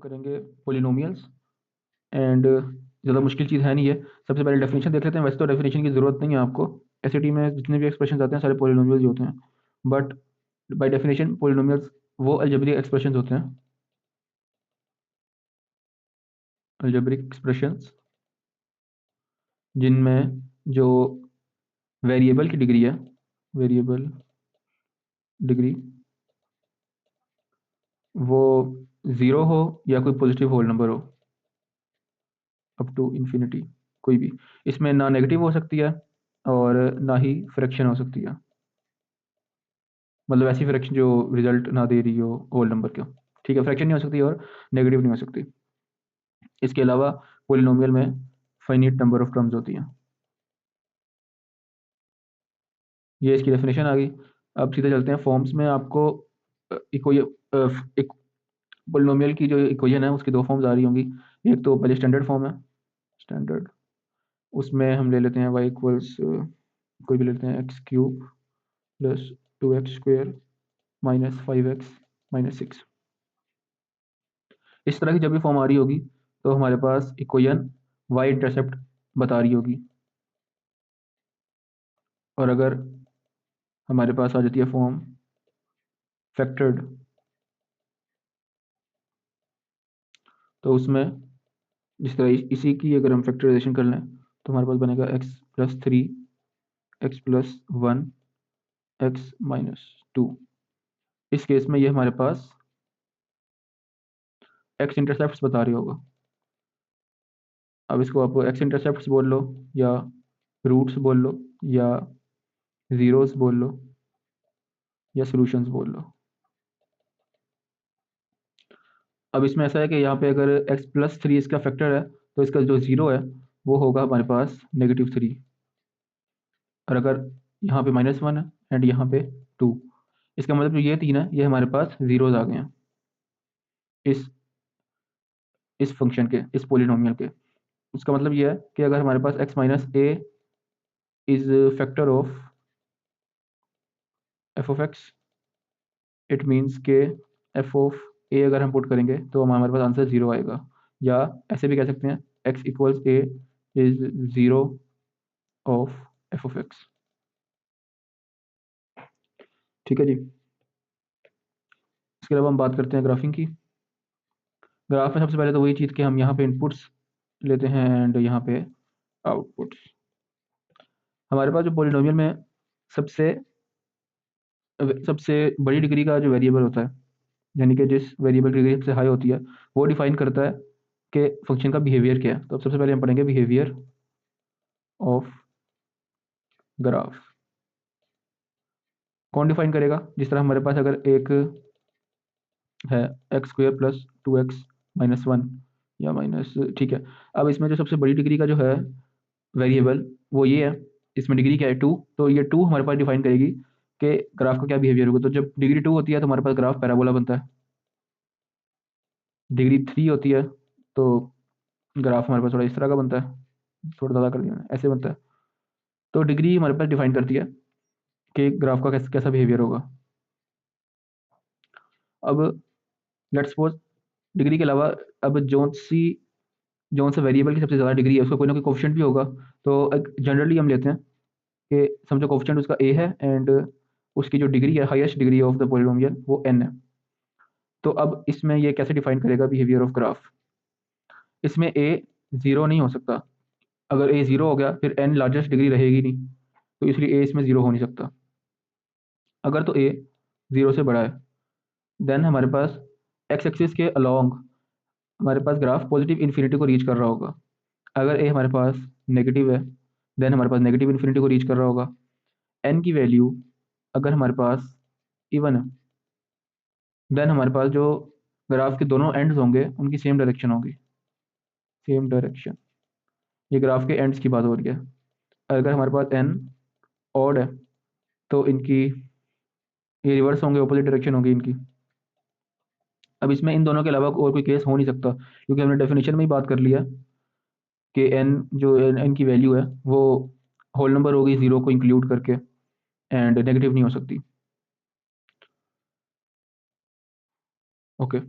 करेंगे polynomials and ज़्यादा मुश्किल चीज़ है नहीं है। सबसे पहले डेफिनेशन देख लेते हैं। वैसे तो डेफिनेशन की ज़रूरत नहीं है आपको, एसएटी में जितने भी एक्सप्रेशन आते हैं सारे पोलिनोमियल्स ही होते हैं, बट बाय डेफिनेशन पोलिनोमियल्स वो अलजेब्रिक एक्सप्रेशन होते हैं, अलजेब्रिक एक्सप्रेशंस जिनमें जो वेरिएबल की डिग्री है, वेरिएबल डिग्री वो 0 हो या कोई पॉजिटिव होल नंबर हो अप टू इन्फिनिटी, कोई भी। इसमें ना नेगेटिव हो सकती है और ना ही फ्रैक्शन हो सकती है, मतलब ऐसी फ्रैक्शन जो रिजल्ट ना दे रही हो होल नंबर का। ठीक है, फ्रैक्शन नहीं हो सकती और नेगेटिव नहीं हो सकती। इसके अलावा पोलिनोमियल में फाइनाइट नंबर ऑफ टर्म्स होती हैं। ये इसकी डेफिनेशन आ गई। अब सीधे चलते हैं फॉर्म्स में। आपको एक पोलिनोमियल की जो इक्वेशन है उसकी दो फॉर्म्स आ रही होंगी। एक तो पहले स्टैंडर्ड फॉर्म है, स्टैंडर्ड, उसमें हम ले लेते हैं y इक्वल्स कोई भी लेते हैं x cube plus 2x² minus 5x minus 6। इस तरह की जब भी फॉर्म आ रही होगी तो हमारे पास इक्वेशन y इंटरसेप्ट बता रही होगी। और अगर हमारे पास आ जाती है फॉर्म फैक्टर्ड, तो उसमें जिस तरह इसी की अगर हम फैक्टराइजेशन कर लें तो हमारे पास बनेगा x+3 x+1 x-2। इस केस में ये हमारे पास x इंटरसेप्ट्स बता रही होगा। अब इसको आप x इंटरसेप्ट्स बोल लो या रूट्स बोल लो या ज़ीरोस बोल लो या सॉल्यूशंस बोल लो। अब इसमें ऐसा है कि यहाँ पे अगर x+3 इसका फैक्टर है तो इसका जो 0 है वो होगा हमारे पास -3। और अगर यहाँ पे -1 है एंड यहाँ पे 2, इसका मतलब जो ये 3 है ये हमारे पास ज़ीरोज़ आ गए हैं इस फंक्शन के, इस पोलिनोमियल के। उसका मतलब ये है कि अगर हमारे पास x minus a is factor of f of x, it means के f ऑफ a अगर हम पुट करेंगे तो हमारे पास आंसर 0 आएगा। या ऐसे भी कह सकते हैं x equals a is 0 of f of x। ठीक है जी। इसके अलावा हम बात करते हैं ग्राफिंग की। ग्राफ में सबसे पहले तो वही चीज़ कि हम यहाँ पे इनपुट्स लेते हैं एंड यहाँ पे आउटपुट्स। हमारे पास जो पोलिनोमियल में सबसे सबसे बड़ी डिग्री का जो वेरिएबल होता है, यानी कि जिस वेरिएबल की डिग्री सबसे हाई होती है, वो डिफाइन करता है कि फंक्शन का बिहेवियर क्या है। तो अब सबसे पहले हम पढ़ेंगे बिहेवियर ऑफ ग्राफ। कौन डिफाइन करेगा? जिस तरह हमारे पास अगर एक है x² प्लस 2x माइनस 1 या माइनस, ठीक है। अब इसमें जो सबसे बड़ी डिग्री का जो है वेरिएबल वो ये है, इसमें डिग्री क्या है 2, तो ये 2 हमारे पास डिफाइन करेगी कि ग्राफ का क्या बिहेवियर होगा। तो जब डिग्री 2 होती है तो हमारे पास ग्राफ पैराबोला बनता है। डिग्री 3 होती है तो ग्राफ हमारे पास थोड़ा इस तरह का बनता है, थोड़ा ज़्यादा कर दिया ऐसे बनता है। तो डिग्री हमारे पास डिफाइन करती है कि ग्राफ का कैसा बिहेवियर होगा। अब लेट्स सपोज डिग्री के अलावा अब जोन सा वेरिएबल की सबसे ज़्यादा डिग्री है उसका कोई ना कोई कोफिशिएंट भी होगा। तो जनरली हम लेते हैं कि समझो कोफिशिएंट उसका a है एंड उसकी जो डिग्री है, highest degree of the polynomial, वो n है। तो अब इसमें ये कैसे डिफाइन करेगा बिहेवियर ऑफ ग्राफ? इसमें a 0 नहीं हो सकता। अगर a 0 हो गया फिर n लार्जेस्ट डिग्री रहेगी नहीं, तो इसलिए a इसमें 0 हो नहीं सकता। अगर तो a 0 से बड़ा है देन हमारे पास x एक्सिस के अलोंग हमारे पास ग्राफ पॉजिटिव इन्फिनिटी को रीच कर रहा होगा। अगर a हमारे पास नेगेटिव है देन हमारे पास नेगेटिव इन्फिनिटी को रीच कर रहा होगा। n की वैल्यू अगर हमारे पास इवन है देन हमारे पास जो ग्राफ के दोनों एंड्स होंगे उनकी सेम डायरेक्शन होगी, सेम डायरेक्शन। ये ग्राफ के एंड्स की बात हो रही है। अगर हमारे पास n ऑड है तो इनकी ये रिवर्स होंगे, ऑपोजिट डायरेक्शन होगी इनकी। अब इसमें इन दोनों के अलावा और कोई केस हो नहीं सकता, क्योंकि हमने डेफिनेशन में ही बात कर लिया कि n जो n की वैल्यू है वो होल नंबर होगी 0 को इंक्लूड करके एंड नेगेटिव नहीं हो सकती। ओके।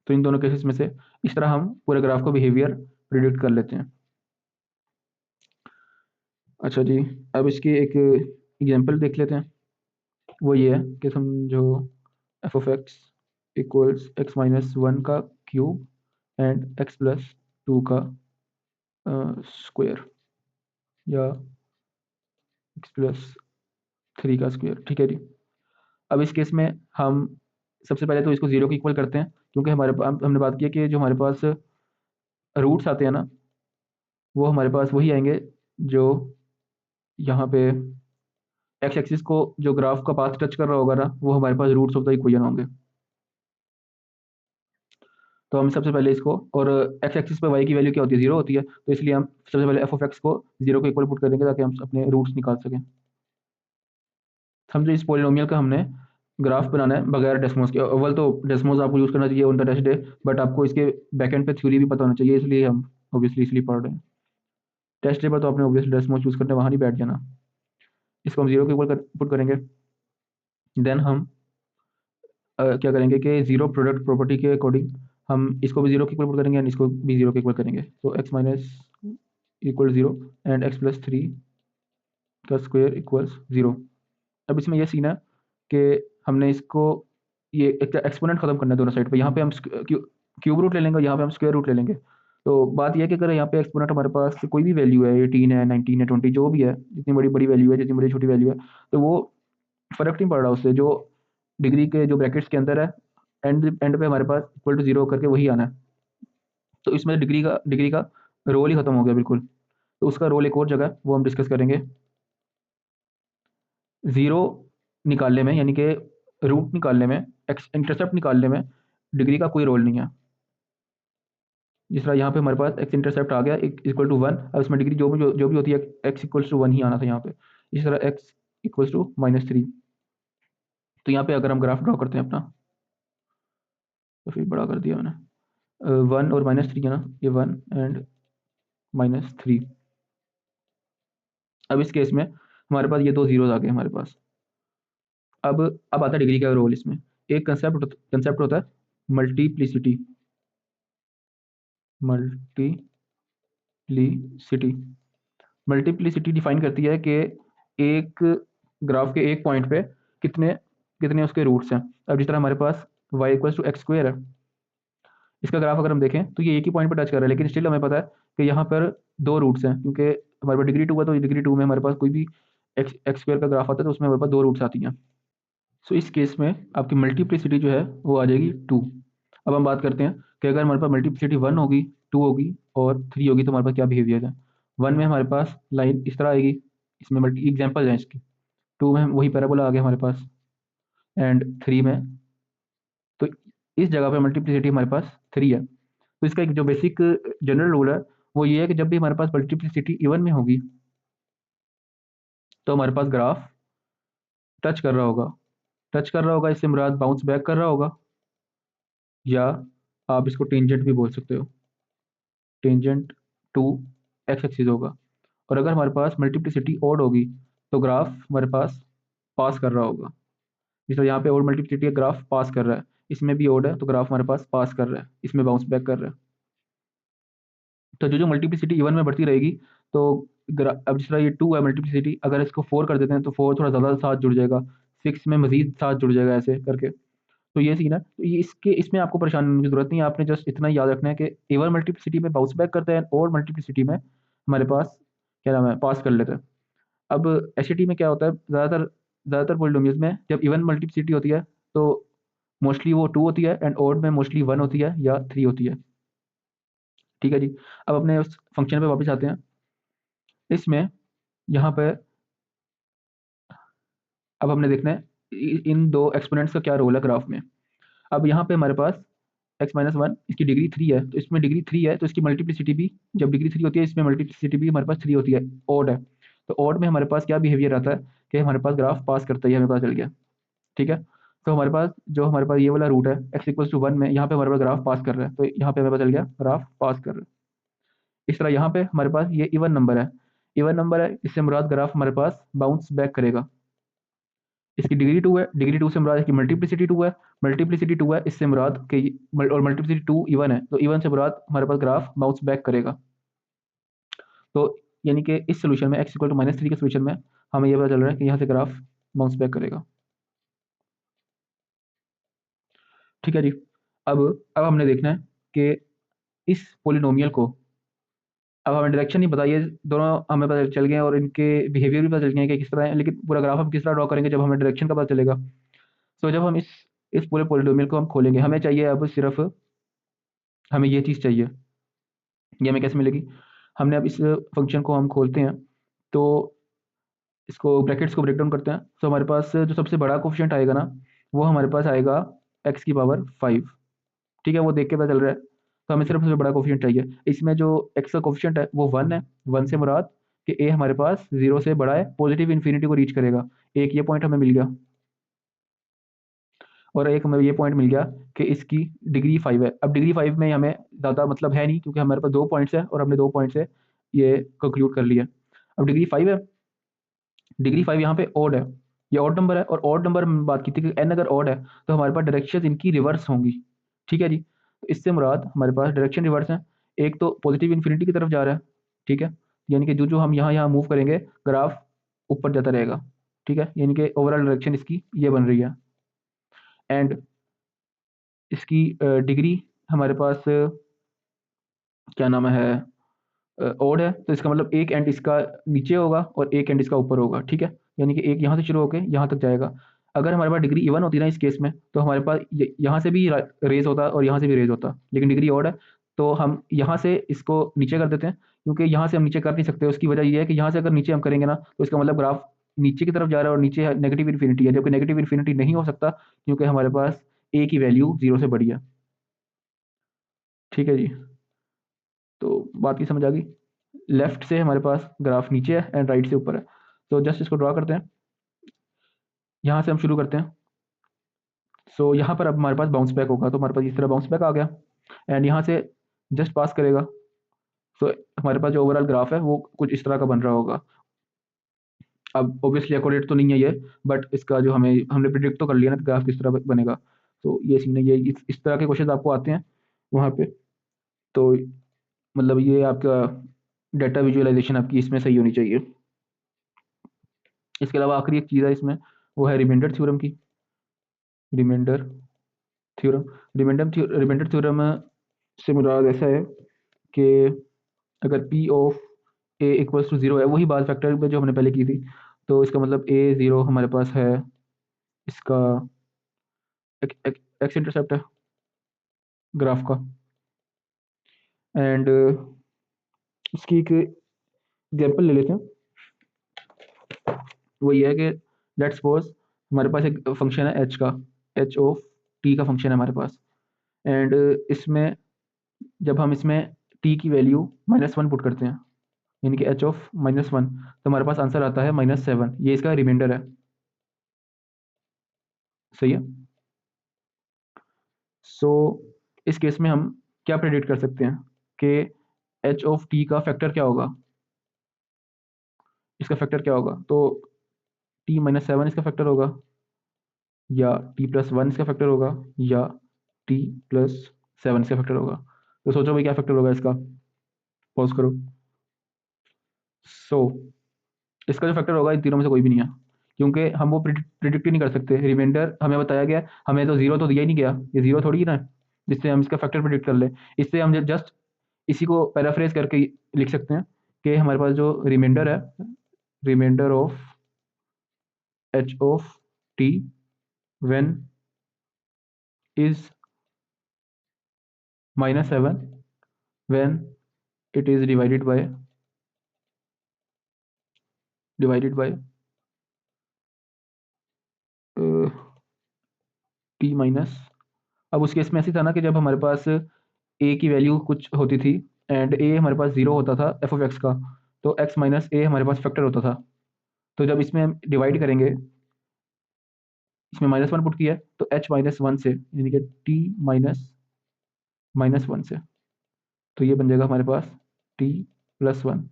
तो इन दोनों केसेस में से इस तरह हम पूरे ग्राफ को बिहेवियर प्रिडिक्ट कर लेते हैं। अच्छा जी, अब इसकी एक एग्जांपल देख लेते हैं। वो ये है कि समझो f of x equals x minus one का cube and x plus two का स्क्वायर या एक्स प्लस थ्री का स्क्वायर। ठीक है जी। अब इस केस में हम सबसे पहले तो इसको जीरो के इक्वल करते हैं, क्योंकि हमारे पास हमने बात की है कि जो हमारे पास रूट्स आते हैं ना, वो हमारे पास वही आएंगे जो यहाँ पे एक्स एक्सिस को जो ग्राफ का पाथ टच कर रहा होगा ना, वो हमारे पास रूट्स ऑफ द इक्वेशन होंगे। तो हम सबसे पहले इसको, और एक्स एक्सिस पे वाई की वैल्यू क्या होती है, जीरो होती है, तो इसलिए हम सबसे पहले एफ ऑफ एक्स को जीरो के इक्वल पुट कर देंगे ताकि हम अपने रूट्स निकाल सकें। समझो इस पोलिनोमियल का हमने ग्राफ बनाना है बगैर डेसिमल्स के। अव्वल तो डेसिमल्स आपको यूज़ करना चाहिए on the test day, but आपको इसके बैकएंड पे थ्योरी भी पता होना चाहिए, इसलिए हम ऑब्वियसली इसलिए पढ़ रहे हैं। टेस्ट डे पर तो आपने ऑब्वियसली डेसिमल्स यूज़ करने वहाँ नहीं बैठ जाना। इसको हम जीरो के इक्वल पुट करेंगे। देन हम क्या करेंगे कि जीरो प्रोडक्ट प्रॉपर्टी के अकॉर्डिंग हम इसको भी जीरो के इक्वल पुट करेंगे एंड इसको भी जीरो के इक्वल करेंगे। तो x minus equal zero and x plus three का स्क्वायर इक्वल्स जीरो। अब इसमें यह सीन है कि हमने इसको ये एक एक्सपोनेंट खत्म करना है दोनों साइड पे। यहाँ पे हम क्यूब रूट ले लेंगे, यहाँ पे हम स्क्वायर रूट ले लेंगे। तो बात यह है कि अगर यहाँ पे एक्सपोनेंट हमारे पास कोई भी वैल्यू है, 18 है, 19 है, 20 जो भी है, जितनी बड़ी बड़ी वैल्यू है, जितनी बड़ी छोटी वैल्यू है, तो वो फर्क नहीं पड़ रहा उससे। जो डिग्री के जो ब्रैकेट्स के अंदर है, एंड एंड पे हमारे पास इक्वल टू जीरो करके वही आना है। तो इसमें डिग्री का रोल ही खत्म हो गया बिल्कुल। तो उसका रोल एक और जगह है, वो हम डिस्कस करेंगे। ज़ीरो निकालने में, यानी कि रूट निकालने में, एक्स इंटरसेप्ट निकालने में डिग्री का कोई रोल नहीं है। जिस तरह यहाँ पे हमारे पास एक्स इंटरसेप्ट आ गया इक्वल टू वन, अब इसमें डिग्री जो भी होती है एक्स इक्वल्स टू वन ही आना था यहाँ पे। इसी तरह x equals to minus three. तो यहाँ पे अगर हम ग्राफ ड्रॉ करते हैं अपना, तो फिर बड़ा कर दिया मैंने, वन और माइनस थ्री है ना, ये वन एंड माइनस थ्री। अब इस केस में हमारे पास ये दो जीरोज आ गए हमारे पास। अब आता है डिग्री का रोल इसमें। एक कंसेप्ट होता है मल्टीप्लिसिटी। मल्टीप्लिसिटी मल्टीप्लिसिटी डिफाइन करती है कि एक ग्राफ के एक पॉइंट पे कितने कितने उसके रूट्स हैं। अब जिस तरह हमारे पास y equals to x square है, इसका ग्राफ अगर हम देखें तो ये एक ही पॉइंट पर टच कर रहा है, लेकिन स्टिल हमें पता है कि यहाँ पर दो रूट्स हैं, क्योंकि हमारे पास डिग्री टू है, तो डिग्री टू में हमारे पास कोई भी एक्स एक्स स्क्वायर का ग्राफ आता है तो उसमें हमारे पास दो रूट्स आती हैं। सो इस केस में आपकी मल्टीप्लिसिटी जो है वो आ जाएगी टू। अब हम बात करते हैं कि अगर हमारे पास मल्टीप्लिसिटी वन होगी, टू होगी और थ्री होगी, तो हमारे पास क्या बिहेवियर है। वन में हमारे पास लाइन इस तरह आएगी, इसमें मल्टी एग्जाम्पल है इसकी। टू में वही पैराबोला आ गया हमारे पास, एंड थ्री में तो इस जगह पे मल्टीप्लिसिटी हमारे पास थ्री है। तो इसका एक जो बेसिक जनरल रूल है वो ये है कि जब भी हमारे पास मल्टीप्लिसिटी इवन में होगी, तो हमारे पास ग्राफ टच कर रहा होगा। टच कर रहा होगा इससे मुराद बाउंस बैक कर रहा होगा, या आप इसको टेंजेंट भी बोल सकते हो। टेंजेंट टू एक्स एक्सिस होगा। और अगर हमारे पास मल्टीप्लिसिटी ओड होगी, तो ग्राफ हमारे पास पास कर रहा होगा। जिस तरह यहाँ पे ओड मल्टीप्लिसिटी का ग्राफ पास कर रहा है, इसमें भी ओड है तो ग्राफ हमारे पास पास कर रहा है, इसमें बाउंस बैक कर रहा है। तो जो जो मल्टीप्लिसिटी इवन में बढ़ती रहेगी, तो अब जिस तरह ये टू है मल्टीप्लिसिटी, अगर इसको फोर कर देते हैं तो फोर थोड़ा ज़्यादा साथ जुड़ जाएगा, सिक्स में मजीद साथ जुड़ जाएगा, ऐसे करके। तो ये सीन है। तो ये इसके इसमें आपको परेशान होने की जरूरत नहीं है, आपने जस्ट इतना ही याद रखना है कि इवन मल्टीप्लिसिटी में बाउंस बैक करता है और मल्टीप्लिसिटी में हमारे पास क्या नाम है, पास कर लेता है। अब एसटीटी में क्या होता है, ज़्यादातर पॉलिनोमियल्स में जब इवन मल्टीप्लिसिटी होती है तो मोस्टली वो टू होती है, एंड ओड में मोस्टली वन होती है या थ्री होती है। ठीक है जी। अब अपने उस फंक्शन पे वापस आते हैं। इसमें यहाँ पे अब हमने देखना है इन दो एक्सपोनेंट्स का क्या रोल है ग्राफ में। अब यहाँ पे हमारे पास एक्स माइनस वन, इसकी डिग्री थ्री है, तो इसमें डिग्री थ्री है तो इसकी मल्टीप्लिसिटी भी, जब डिग्री थ्री होती है इसमें मल्टीप्लिसिटी भी हमारे पास थ्री होती है, ओड है। तो ओड में हमारे पास क्या बिहेवियर आता है कि हमारे पास ग्राफ पास करता है, ये हमें पता चल गया। ठीक है। तो हमारे पास ये वाला रूट है एक्स इक्वल्स टू वन में, यहाँ पे हमारे पास ग्राफ पास कर रहा है, तो यहाँ पे हमें पता चल गया ग्राफ पास कर रहा है। इस तरह यहाँ पे हमारे पास ये इवन नंबर है, इससे मुराद ग्राफ हमारे पास बाउंस बैक करेगा। इसकी डिग्री 2 है, डिग्री 2 से मुराद इसकी मल्टीप्लिसिटी 2 है, मल्टीप्लिसिटी 2 है, इससे मुराद कि और मल्टीप्लिसिटी 2 इवन है, तो इवन से मुराद हमारे पास ग्राफ बाउंस बैक करेगा। तो यानी कि इस सॉल्यूशन में x इक्वल टू -3 के सॉल्यूशन में हमें ये पता चल रहा है कि यहाँ से ग्राफ बाउंस बैक करेगा। ठीक है जी। अब हमने देखना है कि इस पॉलिनोमियल को, अब हमें डायरेक्शन नहीं पता, ये दोनों हमें पता चल गए और इनके बिहेवियर भी पता चल गए कि किस तरह है, लेकिन पूरा ग्राफ हम किस तरह ड्रॉ करेंगे जब हमें डायरेक्शन का पता चलेगा। तो जब हम इस पूरे पॉलिनोमियल को हम खोलेंगे, हमें चाहिए अब सिर्फ, हमें ये चीज़ चाहिए, ये हमें कैसे मिलेगी? हमने अब इस फंक्शन को हम खोलते हैं, तो इसको ब्रैकेट्स को ब्रेक डाउन करते हैं, तो हमारे पास जो सबसे बड़ा कोफिशिएंट आएगा ना, वो हमारे पास आएगा x की पावर 5। ठीक है, वो देख के पता चल रहा है। तो हमें सिर्फ सबसे बड़ा कोफिशिएंट चाहिए। इसमें जो x का कोफिशिएंट है वो 1 है। 1 से मुराद कि a हमारे पास 0 से बड़ा है, पॉजिटिव इन्फिनिटी को रीच करेगा। एक ये पॉइंट हमें मिल गया, और एक हमें ये पॉइंट मिल गया कि इसकी डिग्री 5 है। अब डिग्री 5 में हमें ज़्यादा मतलब है नहीं, क्योंकि हमारे पास 2 पॉइंट्स है और हमने 2 पॉइंट से ये कंक्लूड कर लिया। अब डिग्री 5 है, डिग्री 5 यहाँ पे ऑड है, ये ऑड नंबर है, और ऑड नंबर में बात की थी कि n अगर ऑड है तो हमारे पास डायरेक्शन इनकी रिवर्स होंगी। ठीक है जी। तो इससे मुराद हमारे पास डायरेक्शन रिवर्स है। एक तो पॉजिटिव इन्फिनिटी की तरफ जा रहा है, ठीक है, यानी कि जो जो हम यहाँ यहाँ मूव करेंगे ग्राफ ऊपर जाता रहेगा। ठीक है, यानी कि ओवरऑल डायरेक्शन इसकी ये बन रही है। एंड इसकी डिग्री हमारे पास क्या नाम है, ऑड है, तो इसका मतलब एक एंड इसका नीचे होगा और एक एंड इसका ऊपर होगा। ठीक है, यानी कि एक यहाँ से शुरू होकर यहाँ तक जाएगा। अगर हमारे पास डिग्री इवन होती ना इस केस में, तो हमारे पास यहाँ से भी रेज होता और यहाँ से भी रेज होता, लेकिन डिग्री ऑड है, तो हम यहाँ से इसको नीचे कर देते हैं, क्योंकि यहाँ से हम नीचे कर नहीं सकते। उसकी वजह ये है कि यहाँ से अगर नीचे हम करेंगे ना, तो इसका मतलब ग्राफ नीचे की तरफ जा रहा है और नीचे नेगेटिव इन्फिनिटी है, जबकि नेगेटिव इन्फिनिटी नहीं हो सकता, क्योंकि हमारे पास ए की वैल्यू 0 से बड़ी है। ठीक है जी, तो बात की समझ आ गई? लेफ्ट से हमारे पास ग्राफ नीचे है एंड राइट से ऊपर है। तो जस्ट इसको ड्रॉ करते हैं, यहाँ से हम शुरू करते हैं। सो यहाँ पर अब हमारे पास बाउंस बैक होगा, तो हमारे पास इस तरह बाउंस बैक आ गया एंड यहाँ से जस्ट पास करेगा। सो हमारे पास जो ओवरऑल ग्राफ है वो कुछ इस तरह का बन रहा होगा। अब ऑब्वियसली एक्यूरेट तो नहीं है ये, बट इसका जो हमने प्रिडिक्ट तो कर लिया ना ग्राफ किस तरह बनेगा। तो ये सीन है, ये इस तरह के क्वेश्चन आपको आते हैं वहाँ पे। तो मतलब ये आपका डेटा विजुअलाइजेशन आपकी इसमें सही होनी चाहिए। इसके अलावा आखिरी एक चीज़ है इसमें, वो है रिमाइंडर थ्योरम की। रिमाइंडर थ्योरम, रिमाइंडर थ्योरम से मुराद ऐसा है कि अगर P of a equals to 0 है, वही बात फैक्टर पे जो हमने पहले की थी, तो इसका मतलब ए 0 हमारे पास है, इसका एक्स इंटरसेप्ट है ग्राफ का। एंड इसकी एक एग्जाम्पल ले लेते हैं। वो ये है कि लेट्स सपोज हमारे पास एक फंक्शन है एच का, एच ऑफ टी का फंक्शन है हमारे पास। एंड इसमें जब हम इसमें टी की वैल्यू -1 पुट करते हैं, यानी कि एच ऑफ -1, तो हमारे पास आंसर आता है -7। ये इसका रिमाइंडर है। सही है। सो इस केस में हम क्या प्रेडिक्ट कर सकते हैं कि एच ऑफ टी का फैक्टर क्या होगा, इसका फैक्टर क्या होगा? तो t-7 इसका फैक्टर होगा, या t+1 इसका फैक्टर होगा, या t+7 इसका फैक्टर होगा। तो सोचो भाई क्या फैक्टर होगा इसका, पॉज करो। सो इसका जो फैक्टर होगा इन तीनों में से कोई भी नहीं है, क्योंकि हम वो प्रिडिक्ट ही नहीं कर सकते। रिमाइंडर हमें बताया गया, हमें तो जीरो तो दिया ही नहीं गया, ये जीरो थोड़ी ना है जिससे हम इसका फैक्टर प्रिडिक्ट कर ले। इससे हम जस्ट इसी को पैराफ्रेज करके लिख सकते हैं कि हमारे पास जो रिमाइंडर है, remainder of h of t when is -7 when it is divided by t minus. अब उस केस में ऐसे था ना कि जब हमारे पास ए की वैल्यू कुछ होती थी एंड ए हमारे पास 0 होता था एफ ऑफ एक्स का, तो एक्स माइनस ए हमारे पास फैक्टर होता था। तो जब इसमें हम डिवाइड करेंगे, इसमें -1 पुट किया है, तो एच -1 से, यानी कि टी -1 से, तो ये बन जाएगा हमारे पास t+1।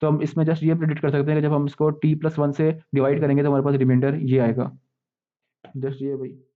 तो हम इसमें जस्ट ये प्रिडिक्ट कर सकते हैं कि जब हम इसको t+1 से डिवाइड करेंगे तो हमारे पास रिमाइंडर ये आएगा। जस्ट ये भाई।